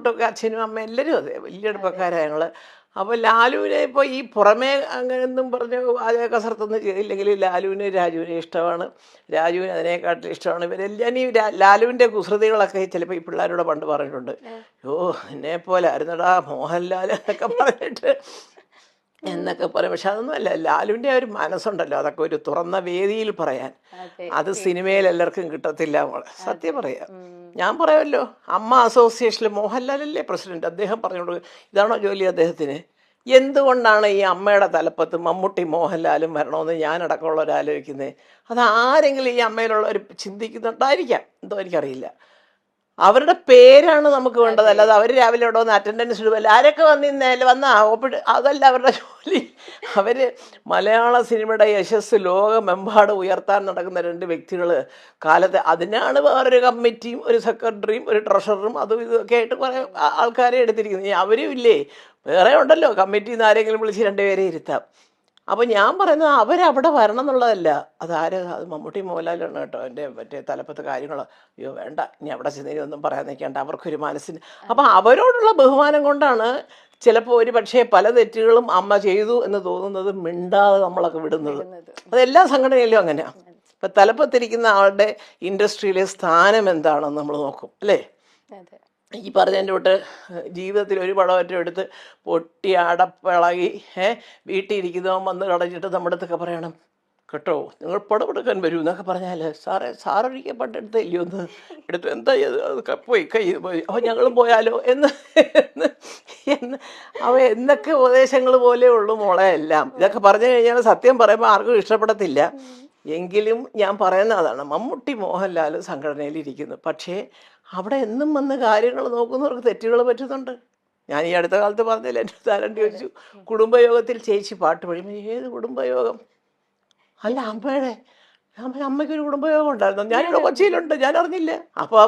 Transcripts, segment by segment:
ൊക്കെ അച്ഛനും അമ്മയും എല്ലാവരും അതെ വലിയ അടുപ്പക്കാരാണ് ഞങ്ങൾ. അപ്പോൾ ലാലുവിനെ ഇപ്പോൾ ഈ പുറമേ അങ്ങനെയൊന്നും പറഞ്ഞ് പാചക കസർത്തൊന്നും ചെയ്തില്ലെങ്കിൽ ലാലുവിന് രാജുവിനെ ഇഷ്ടമാണ്, രാജുവിന് അതിനെക്കാട്ടിൽ ഇഷ്ടമാണ്. ഇവരെല്ലാം ഈ ലാലുവിൻ്റെ കുസൃതികളൊക്കെ ചിലപ്പോൾ ഈ പിള്ളേരോട് പണ്ട് പറഞ്ഞിട്ടുണ്ട്. യോ എന്നെ പോലെ ആയിരുന്നടാ മോഹൻലാൽ എന്നൊക്കെ പറഞ്ഞിട്ട് എന്നൊക്കെ പറയും. പക്ഷെ അതൊന്നും അല്ല, ലാലുവിൻ്റെ ഒരു മനസ്സുണ്ടല്ലോ, അതൊക്കെ ഒരു തുറന്ന വേദിയിൽ പറയാൻ, അത് സിനിമയിൽ എല്ലാവർക്കും കിട്ടത്തില്ല മോളെ, സത്യം പറയാം. ഞാൻ പറയുമല്ലോ, അമ്മ അസോസിയേഷനിൽ മോഹൻലാലല്ലേ പ്രസിഡന്റ്, അദ്ദേഹം പറഞ്ഞോളൂ ഇതാണോ ജോലി അദ്ദേഹത്തിന്? എന്തുകൊണ്ടാണ് ഈ അമ്മയുടെ തലപ്പത്ത് മമ്മൂട്ടി മോഹൻലാലും വരണമെന്ന് ഞാനടക്കമുള്ളവരാലോചിക്കുന്നത്? അത് ആരെങ്കിലും ഈ അമ്മയിലുള്ളവർ ചിന്തിക്കുന്നുണ്ടായിരിക്കാം, എന്തോ എനിക്കറിയില്ല. അവരുടെ പേരാണ് നമുക്ക് വേണ്ടത്, അല്ലാതെ അവർ രാവിലെ ഇവിടെ വന്ന് അറ്റൻഡൻസ് ഇടുമല്ലോ, ആരൊക്കെ വന്ന ഒപ്പിട്ട് അതല്ല അവരുടെ ജോലി. അവർ മലയാള സിനിമയുടെ യശസ് ലോകമെമ്പാടും ഉയർത്താൻ നടക്കുന്ന രണ്ട് വ്യക്തികൾ കാലത്ത്, അതിനാണ് വേറൊരു കമ്മിറ്റിയും ഒരു സെക്രട്ടറിയും ഒരു ട്രഷററും അതും ഇതൊക്കെ ആയിട്ട് കുറേ ആൾക്കാരെ എടുത്തിരിക്കുന്നത്. അവരും ഇല്ലേ, വേറെ ഉണ്ടല്ലോ, കമ്മിറ്റിയിൽ നിന്ന് ആരെങ്കിലും വിളിച്ച് രണ്ടുപേരെ ഇരുത്താം. അപ്പോൾ ഞാൻ പറയുന്നത് അവരവിടെ വരണം എന്നുള്ളതല്ല, അത് മമ്മൂട്ടി മോഹൻലാലാണ് കേട്ടോ എൻ്റെ മറ്റേ തലപ്പത്ത് കാര്യങ്ങൾ. അയ്യോ വേണ്ട, ഇനി അവിടെ ചെന്നൊന്നും പറയാൻ നിൽക്കേണ്ട, അവർക്കൊരു മനസ്സിന്. അപ്പം അവരോടുള്ള ബഹുമാനം കൊണ്ടാണ് ചിലപ്പോൾ ഒരു പക്ഷേ പല തെറ്റുകളും അമ്മ ചെയ്തു എന്ന് തോന്നുന്നത് മിണ്ടാതെ നമ്മളൊക്കെ വിടുന്നത്. അതെല്ലാ സംഘടനയിലും അങ്ങനെയാണ്. ഇപ്പം തലപ്പത്തിരിക്കുന്ന ആളുടെ ഇൻഡസ്ട്രിയിലെ സ്ഥാനം എന്താണെന്ന് നമ്മൾ നോക്കും അല്ലേ. ഈ പറഞ്ഞതിൻ്റെ തൊട്ട് ജീവിതത്തിൽ ഒരു പടമറ്റം എടുത്ത് പൊട്ടി അടപ്പിളകി വീട്ടിൽ ഇരിക്കുന്നവൻ വന്ന് കളഞ്ഞിട്ട് നമ്മുടെ അടുത്തൊക്കെ പറയണം കേട്ടോ, നിങ്ങൾ പടമെടുക്കാൻ വരൂ എന്നൊക്കെ പറഞ്ഞാൽ, സാറൊരിക്കൽ പണ്ടെടുത്ത് ഇല്ലയോ ഒന്ന് എടുത്തു, എന്താ അത് പോയി പോയി, അപ്പോൾ ഞങ്ങളും പോയാലോ എന്ന് എന്നൊക്കെ ഉപദേശങ്ങൾ പോലെ ഉള്ളു മോളെ എല്ലാം. ഇതൊക്കെ പറഞ്ഞു കഴിഞ്ഞാൽ സത്യം പറയുമ്പോൾ ആർക്കും ഇഷ്ടപ്പെടത്തില്ല. എങ്കിലും ഞാൻ പറയുന്ന അതാണ്, മമ്മൂട്ടി മോഹൻലാൽ സംഘടനയിലിരിക്കുന്നു, പക്ഷേ അവിടെ എന്നും വന്ന് കാര്യങ്ങൾ നോക്കുന്നവർക്ക് തെറ്റുകൾ പറ്റുന്നുണ്ട്. ഞാൻ ഈ അടുത്ത കാലത്ത് പറഞ്ഞില്ല, എൻ്റെ താരണ്ട് ചോദിച്ചു കുടുംബയോഗത്തിൽ ചേച്ചി പാട്ട് പഠിക്കും. ഏത് കുടുംബയോഗം? അല്ല അമ്മയ്ക്കൊരു കുടുംബയോഗം ഉണ്ടായിരുന്നു, ഞാനിവിടെ കൊച്ചിയിലുണ്ട്, ഞാൻ അറിഞ്ഞില്ല. അപ്പോൾ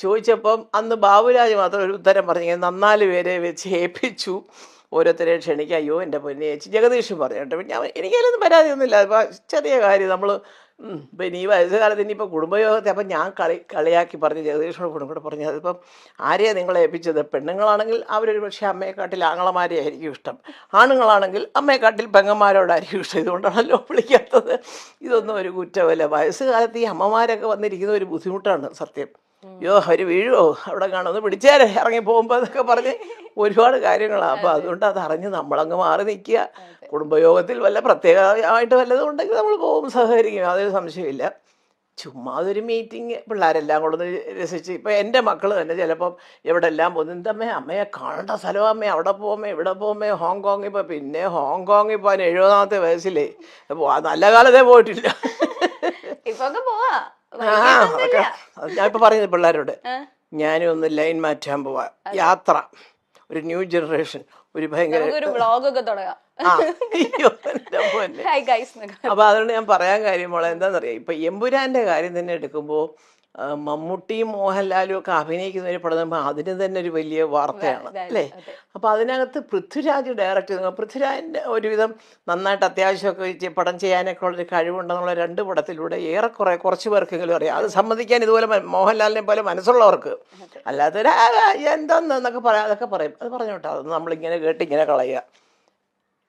ചോദിച്ചപ്പം അന്ന് ബാബുരാജ് മാത്രം ഒരു ഉത്തരം പറഞ്ഞു, 4 പേരെ വെച്ച് ഏൽപ്പിച്ചു ഓരോരുത്തരെ ക്ഷണിക്കുക. അയ്യോ എൻ്റെ പൊന്നെ ചേച്ചി, ജഗദീഷും പറഞ്ഞു കേട്ടോ. ഞാൻ എനിക്കതിലൊന്നും പരാതിയൊന്നുമില്ല, അപ്പോൾ ചെറിയ കാര്യം നമ്മൾ പിന്നെ ഈ വയസ്സുകാലത്ത് ഇനിയിപ്പോൾ കുടുംബയോഗത്തെ. അപ്പം ഞാൻ കളിയാക്കി പറഞ്ഞു, ജഗദീഷിനോട് കൂടെ പറഞ്ഞു, അതിപ്പം ആരെയാണ് നിങ്ങളെ ഏൽപ്പിച്ചത്? പെണ്ണുങ്ങളാണെങ്കിൽ അവരൊരു പക്ഷേ അമ്മയെക്കാട്ടിൽ ആങ്ങളമാരെ ആയിരിക്കും ഇഷ്ടം, ആണുങ്ങളാണെങ്കിൽ അമ്മയെക്കാട്ടിൽ പെങ്ങന്മാരോടായിരിക്കും ഇഷ്ടം, ഇതുകൊണ്ടാണല്ലോ വിളിക്കാത്തത്. ഇതൊന്നും ഒരു കുറ്റമല്ല. വയസ്സുകാലത്ത് ഈ അമ്മമാരൊക്കെ വന്നിരിക്കുന്ന ഒരു ബുദ്ധിമുട്ടാണ് സത്യം. അയ്യോ അവർ വീഴുമോ, അവിടെ കാണുമെന്ന് പിടിച്ചേരെ ഇറങ്ങി പോകുമ്പോൾ എന്നൊക്കെ പറഞ്ഞ് ഒരുപാട് കാര്യങ്ങളാണ്. അപ്പോൾ അതുകൊണ്ട് അതറിഞ്ഞ് നമ്മളങ്ങ് മാറി നിൽക്കുക. കുടുംബയോഗത്തിൽ വല്ല പ്രത്യേകമായിട്ട് വല്ലതും ഉണ്ടെങ്കിൽ നമ്മൾ പോകും, സഹകരിക്കും, അതൊരു സംശയമില്ല. ചുമ്മാ അതൊരു മീറ്റിംഗ്, പിള്ളേരെല്ലാം കൊണ്ടൊന്ന് രസിച്ച്. ഇപ്പം എൻ്റെ മക്കൾ തന്നെ ചിലപ്പം എവിടെല്ലാം പോകുന്നു, എന്തമ്മേ അമ്മയെ കാണേണ്ട സ്ഥലം, അമ്മേ അവിടെ പോകുമേ ഇവിടെ പോകുമേ, ഹോങ്കോങ്ങിൽ ഇപ്പോൾ പിന്നെ ഹോങ്കോങ്ങിൽ പോകാൻ 70ാമത്തെ വയസ്സിലേ നല്ല കാലത്തേ പോയിട്ടില്ല. അതൊക്കെ ഞാൻ ഇപ്പം പറയുന്നത് പിള്ളേരോട്, ഞാനും ഒന്ന് ലൈൻ മാറ്റാൻ പോവാ, യാത്ര, ഒരു ന്യൂ ജനറേഷൻ, ഒരു ഭയങ്കര അപ്പൊ അതുകൊണ്ട് ഞാൻ പറയാൻ കാര്യം മോളെ എന്താണെന്നറിയാം, ഇപ്പൊ എമ്പുരാന്റെ കാര്യം തന്നെ എടുക്കുമ്പോൾ മമ്മൂട്ടിയും മോഹൻലാലും ഒക്കെ അഭിനയിക്കുന്ന ഒരു പടം അതിന് തന്നെ ഒരു വലിയ വാർത്തയാണ് അല്ലേ. അപ്പോൾ അതിനകത്ത് പൃഥ്വിരാജ് ഡയറക്റ്റ് ചെയ്തു. പൃഥ്വിരാജിൻ്റെ ഒരുവിധം നന്നായിട്ട് അത്യാവശ്യമൊക്കെ പടം ചെയ്യാനൊക്കെ ഉള്ളൊരു കഴിവുണ്ടെന്നുള്ള 2 പടത്തിലൂടെ ഏറെക്കുറെ കുറച്ച് പേർക്കെങ്കിലും അറിയാം. അത് സമ്മതിക്കാൻ ഇതുപോലെ മോഹൻലാലിനെ പോലെ മനസ്സുള്ളവർക്ക്, അല്ലാത്തൊരു എന്താന്നൊക്കെ പറയാം, അതൊക്കെ പറയും, അത് പറഞ്ഞോട്ടെ, അതൊന്നും നമ്മളിങ്ങനെ കേട്ടിങ്ങനെ കളയുക.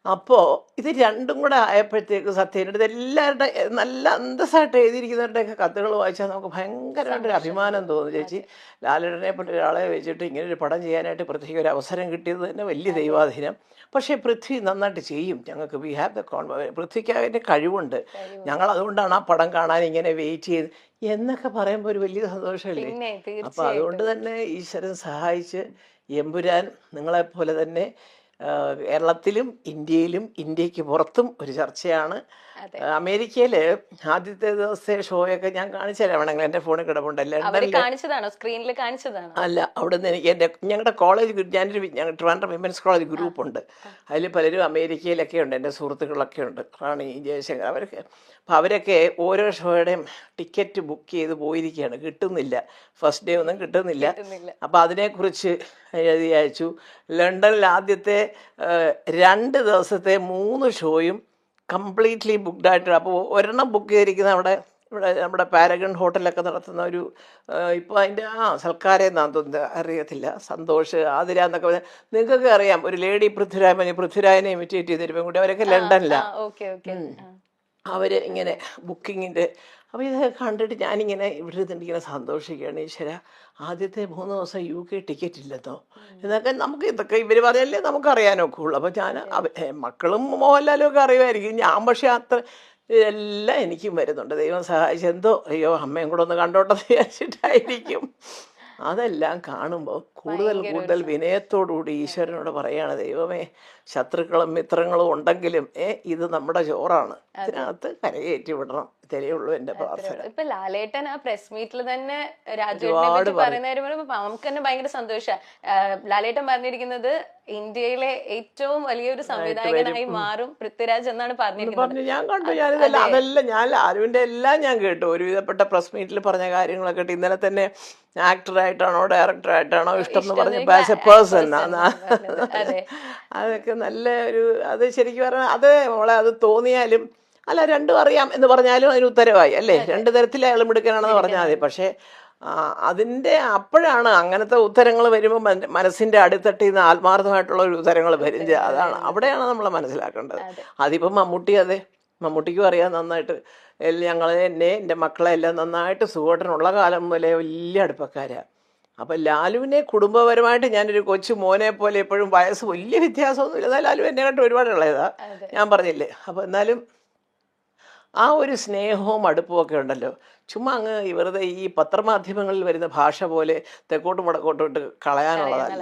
അപ്പോൾ ഇത് രണ്ടും കൂടെ ആയപ്പോഴത്തേക്ക് സത്യം ഇതെല്ലാവരുടെ നല്ല അന്തസ്സായിട്ട് എഴുതിയിരിക്കുന്നവരുടെയൊക്കെ കത്തുകൾ വായിച്ചാൽ നമുക്ക് ഭയങ്കരമായിട്ടൊരു അഭിമാനം തോന്നും. ചേച്ചി ലാലേട്ടനെ പറ്റി ഒരാളെ വെച്ചിട്ട് ഇങ്ങനൊരു പടം ചെയ്യാനായിട്ട് പൃഥ്വിക്ക് ഒരു അവസരം കിട്ടിയത് തന്നെ വലിയ ദൈവാധീനം. പക്ഷേ പൃഥ്വി നന്നായിട്ട് ചെയ്യും, ഞങ്ങൾക്ക് വി ഹാവ് ദ പൃഥ്വിക്ക് അതിൻ്റെ കഴിവുണ്ട്, ഞങ്ങൾ അതുകൊണ്ടാണ് ആ പടം കാണാൻ ഇങ്ങനെ വെയിറ്റ് ചെയ്ത് എന്നൊക്കെ പറയുമ്പോൾ ഒരു വലിയ സന്തോഷമല്ലേ. അപ്പോൾ അതുകൊണ്ട് തന്നെ ഈശ്വരൻ സഹായിച്ച് എമ്പുരാൻ നിങ്ങളെപ്പോലെ തന്നെ കേരളത്തിലും ഇന്ത്യയിലും ഇന്ത്യക്ക് പുറത്തും ഒരു ചർച്ചയാണ്. അമേരിക്കയിൽ ആദ്യത്തെ ദിവസത്തെ ഷോയൊക്കെ ഞാൻ കാണിച്ചു തരാം വേണമെങ്കിൽ, എൻ്റെ ഫോണിൽ കിടപ്പുണ്ട്. അല്ല, അവിടെ നിന്ന് എനിക്ക് ഞങ്ങളുടെ കോളേജ്, ഞങ്ങൾ ട്രിവാൻഡ്രം വിമൻസ് കോളേജ് ഗ്രൂപ്പുണ്ട്, അതിൽ പലരും അമേരിക്കയിലൊക്കെ ഉണ്ട്, എൻ്റെ സുഹൃത്തുക്കളൊക്കെ ഉണ്ട്, റാണി ജയശങ്കർ, അവരൊക്കെ. അപ്പോൾ അവരൊക്കെ ഓരോ ഷോയുടെയും ടിക്കറ്റ് ബുക്ക് ചെയ്ത് പോയിരിക്കുകയാണ്, കിട്ടുന്നില്ല, ഫസ്റ്റ് ഡേ ഒന്നും കിട്ടുന്നില്ല. അപ്പോൾ അതിനെക്കുറിച്ച് എഴുതി അയച്ചു. ലണ്ടനിൽ ആദ്യത്തെ 2 ദിവസത്തെ 3 ഷോയും കംപ്ലീറ്റ്ലി ബുക്ക്ഡ് ആയിട്ട്. അപ്പോൾ ഒരെണ്ണം ബുക്ക് ചെയ്തിരിക്കുന്ന അവിടെ ഇവിടെ നമ്മുടെ പാരഗൺ ഹോട്ടലൊക്കെ നടത്തുന്ന ഒരു ഇപ്പോൾ അതിൻ്റെ സൽക്കാരം എന്നാന്ന് തോന്നുന്നത്, അറിയത്തില്ല. സന്തോഷ്, ആതിര എന്നൊക്കെ പറഞ്ഞാൽ നിങ്ങൾക്കൊക്കെ അറിയാം. ഒരു ലേഡി പൃഥ്വിരാജിനെ ഇമിറ്റേറ്റ് ചെയ്തൊരു പെൺകുട്ടി, അവരൊക്കെ ലണ്ടനിലാണ്. Okay okay. അവർ ഇങ്ങനെ ബുക്കിങ്ങിൻ്റെ. അപ്പോൾ ഇതൊക്കെ കണ്ടിട്ട് ഞാനിങ്ങനെ ഇവിടെ ഇരുന്നിങ്ങനെ സന്തോഷിക്കുകയാണ്. ഈശ്വര, ആദ്യത്തെ 3 ദിവസം UK ടിക്കറ്റ് ഇല്ലെന്നോ എന്നൊക്കെ നമുക്ക് ഇതൊക്കെ ഇവർ പറഞ്ഞല്ലേ നമുക്കറിയാനൊക്കെ ഉള്ളൂ. അപ്പോൾ ഞാൻ മക്കളും മോഹൻലാലും ഒക്കെ അറിയുമായിരിക്കും. ഞാൻ പക്ഷേ അത്ര ഇതെല്ലാം എനിക്കും വരുന്നുണ്ട്. ദൈവം സഹായിച്ച് എന്തോ അയ്യോ അമ്മയും കൂടെ ഒന്ന് കണ്ടോട്ടെ എന്ന് വിചാരിച്ചിട്ടായിരിക്കും. അതെല്ലാം കാണുമ്പോൾ കൂടുതൽ വിനയത്തോടുകൂടി ഈശ്വരനോട് പറയാണ്, ദൈവമേ, ശത്രുക്കളും മിത്രങ്ങളും ഉണ്ടെങ്കിലും ഇത് നമ്മുടെ ചോറാണ്, ഇതിനകത്ത് കരകയറ്റി വിടണം. ഇത്രയേ ഉള്ളൂ എൻ്റെ പ്രാർത്ഥന. ഇപ്പൊ ലാലേട്ടൻ ആ പ്രസ് മീറ്റിൽ തന്നെ രാജുവിനെ പറയുന്ന കാര്യം പറയുമ്പോ നമുക്ക് തന്നെ ഭയങ്കര സന്തോഷമാണ്. ലാലേട്ടൻ പറഞ്ഞിരിക്കുന്നത് ഇന്ത്യയിലെ ഏറ്റവും വലിയൊരു സംവിധായകനായി മാറും പൃഥ്വിരാജ് എന്നാണ് പറഞ്ഞിരിക്കുന്നത്. ഞാൻ കണ്ടു, അതെല്ലാം ഞാൻ ലാലുവിൻ്റെ എല്ലാം ഞാൻ കേട്ടു. ഒരുവിധപ്പെട്ട പ്രസ് മീറ്റിൽ പറഞ്ഞ കാര്യങ്ങളൊക്കെ കേട്ടു. ഇന്നലെ തന്നെ ആക്ടറായിട്ടാണോ ഡയറക്ടറായിട്ടാണോ ഇഷ്ടം എന്ന് പറഞ്ഞപ്പോൾ ആസ് എ പേഴ്സൺ അതൊക്കെ നല്ല ഒരു, അത് ശരിക്കും പറഞ്ഞാൽ അത് മോളെ അത് തോന്നിയാലും അല്ല, രണ്ടും അറിയാം എന്ന് പറഞ്ഞാലും അതിന് ഉത്തരവായി അല്ലേ. 2 തരത്തിൽ അയാൾ മിടുക്കനാണെന്ന് പറഞ്ഞാൽ മതി. പക്ഷേ അതിൻ്റെ അപ്പോഴാണ് അങ്ങനത്തെ ഉത്തരങ്ങൾ വരുമ്പോൾ മനസ്സിൻ്റെ അടിത്തട്ടിൽ നിന്ന് ആത്മാർത്ഥമായിട്ടുള്ള ഒരു ഉത്തരങ്ങൾ വരും. അതാണ്, അവിടെയാണ് നമ്മൾ മനസ്സിലാക്കേണ്ടത്. അതിപ്പം മമ്മൂട്ടിക്കും അറിയാം നന്നായിട്ട്. എൻ്റെ മക്കളെ എല്ലാം നന്നായിട്ട് സുഖമായിട്ടുള്ള കാലം മുതലേ വലിയ അടുപ്പക്കാരാണ്. അപ്പം ലാലുവിനെ കുടുംബപരമായിട്ട് ഞാനൊരു കൊച്ചു മോനെ പോലെ എപ്പോഴും വയസ്സ് വലിയ വ്യത്യാസമൊന്നുമില്ല. എന്നാൽ ലാലു എന്നെ കണ്ട് ഒരുപാട് ഉള്ളതാണ്, ഞാൻ പറഞ്ഞില്ലേ. അപ്പോൾ എന്നാലും ആ ഒരു സ്നേഹവും അടുപ്പവും ഒക്കെ ഉണ്ടല്ലോ. ചുമ്മാ അങ്ങ് വെറുതെ ഈ പത്രമാധ്യമങ്ങളിൽ വരുന്ന ഭാഷ പോലെ തെക്കോട്ടും വടക്കോട്ടും ഇട്ട് കളയാനുള്ളതല്ല.